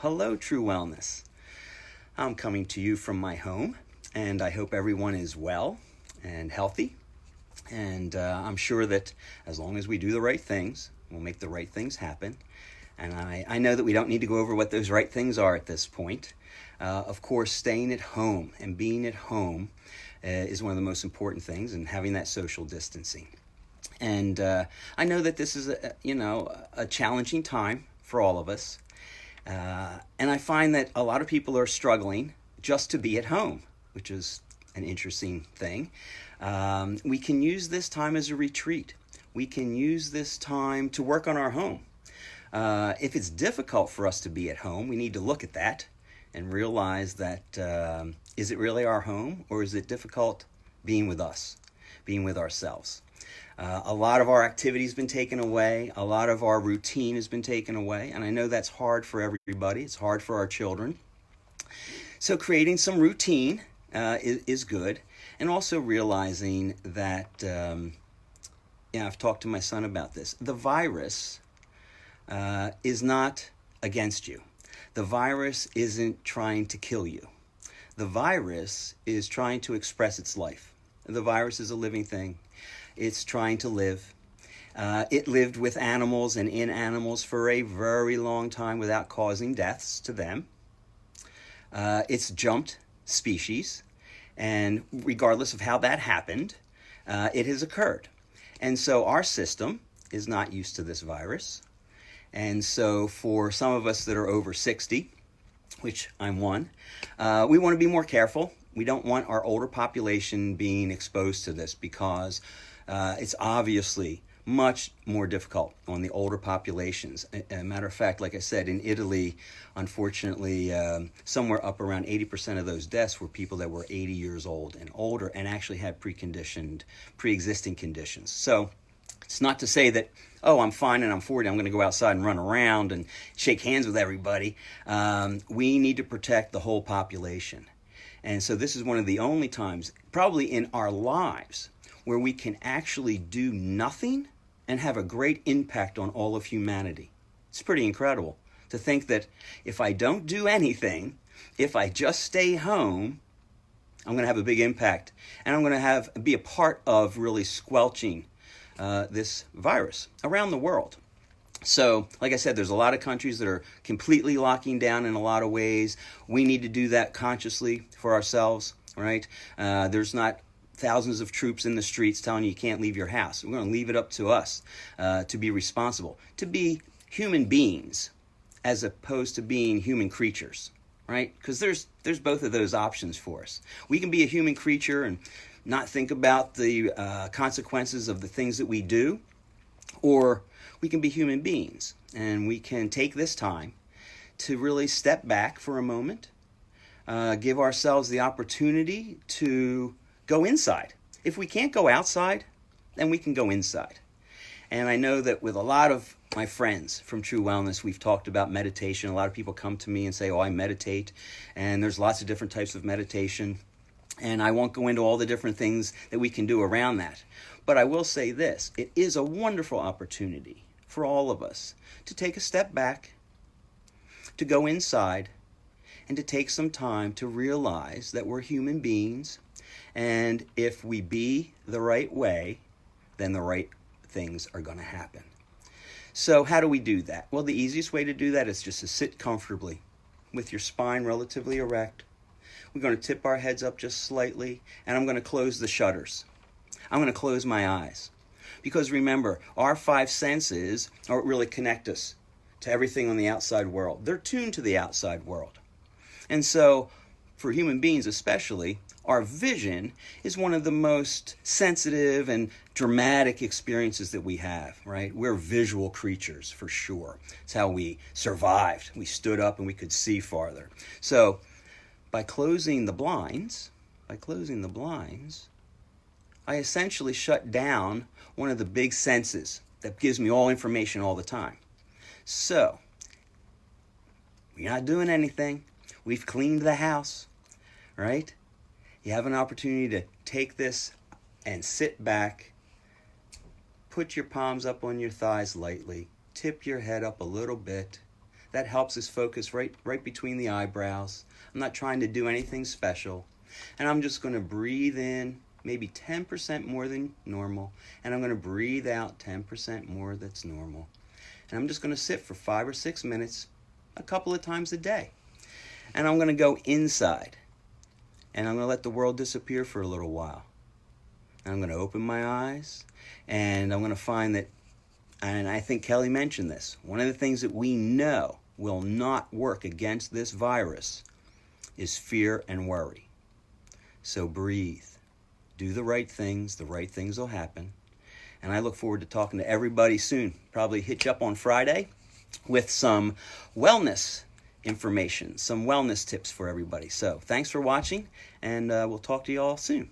Hello, True Wellness. I'm coming to you from my home, and I hope everyone is well and healthy. And I'm sure that as long as we do the right things, we'll make the right things happen. And I know that we don't need to go over what those right things are at this point. Of course, staying at home and being at home is one of the most important things, and having that social distancing. And I know that this is a challenging time for all of us. And I find that a lot of people are struggling just to be at home, which is an interesting thing. We can use this time as a retreat. We can use this time to work on our home. If it's difficult for us to be at home, we need to look at that and realize that is it really our home, or is it difficult being with us, being with ourselves? A lot of our activity has been taken away. A lot of our routine has been taken away. And I know that's hard for everybody. It's hard for our children. So creating some routine is good. And also realizing that, I've talked to my son about this. The virus is not against you. The virus isn't trying to kill you. The virus is trying to express its life. The virus is a living thing. It's trying to live. It lived with animals and in animals for a very long time without causing deaths to them. It's jumped species, and regardless of how that happened, it has occurred. And so our system is not used to this virus. And so for some of us that are over 60, which I'm one, we want to be more careful. We don't want our older population being exposed to this, because it's obviously much more difficult on the older populations. As a matter of fact, like I said, in Italy, unfortunately, somewhere up around 80% of those deaths were people that were 80 years old and older and actually had pre-existing conditions. So it's not to say that, oh, I'm fine and I'm 40, I'm going to go outside and run around and shake hands with everybody. We need to protect the whole population. And so this is one of the only times, probably in our lives, where we can actually do nothing and have a great impact on all of humanity. It's pretty incredible to think that if I don't do anything, if I just stay home, I'm going to have a big impact. And I'm going to be a part of really squelching this virus around the world. So, like I said, there's a lot of countries that are completely locking down in a lot of ways. We need to do that consciously for ourselves, right? There's not thousands of troops in the streets telling you can't leave your house. We're going to leave it up to us to be responsible, to be human beings as opposed to being human creatures, right? Because there's both of those options for us. We can be a human creature and not think about the consequences of the things that we do, or we can be human beings, and we can take this time to really step back for a moment, give ourselves the opportunity to go inside. If we can't go outside, then we can go inside. And I know that with a lot of my friends from True Wellness, we've talked about meditation. A lot of people come to me and say, oh, I meditate. And there's lots of different types of meditation. And I won't go into all the different things that we can do around that. But I will say this, it is a wonderful opportunity for all of us to take a step back, to go inside, and to take some time to realize that we're human beings. And if we be the right way, then the right things are going to happen. So how do we do that? Well, the easiest way to do that is just to sit comfortably with your spine relatively erect. We're going to tip our heads up just slightly, and I'm going to close the shutters. I'm going to close my eyes. Because remember, our five senses are what really connect us to everything on the outside world. They're tuned to the outside world. And so, for human beings especially, our vision is one of the most sensitive and dramatic experiences that we have, right? We're visual creatures, for sure. It's how we survived. We stood up and we could see farther. So, by closing the blinds, I essentially shut down one of the big senses that gives me all information all the time. So, we're not doing anything. We've cleaned the house, right? You have an opportunity to take this and sit back, put your palms up on your thighs lightly, tip your head up a little bit. That helps us focus right between the eyebrows. I'm not trying to do anything special. And I'm just going to breathe in maybe 10% more than normal. And I'm going to breathe out 10% more that's normal. And I'm just going to sit for 5 or 6 minutes a couple of times a day. And I'm going to go inside. And I'm going to let the world disappear for a little while. And I'm going to open my eyes. And I'm going to find that, and I think Kelly mentioned this, one of the things that we know will not work against this virus is fear and worry. So breathe. Do the right things will happen. And I look forward to talking to everybody soon. Probably hit you up on Friday with some wellness information, some wellness tips for everybody. So thanks for watching, and we'll talk to you all soon.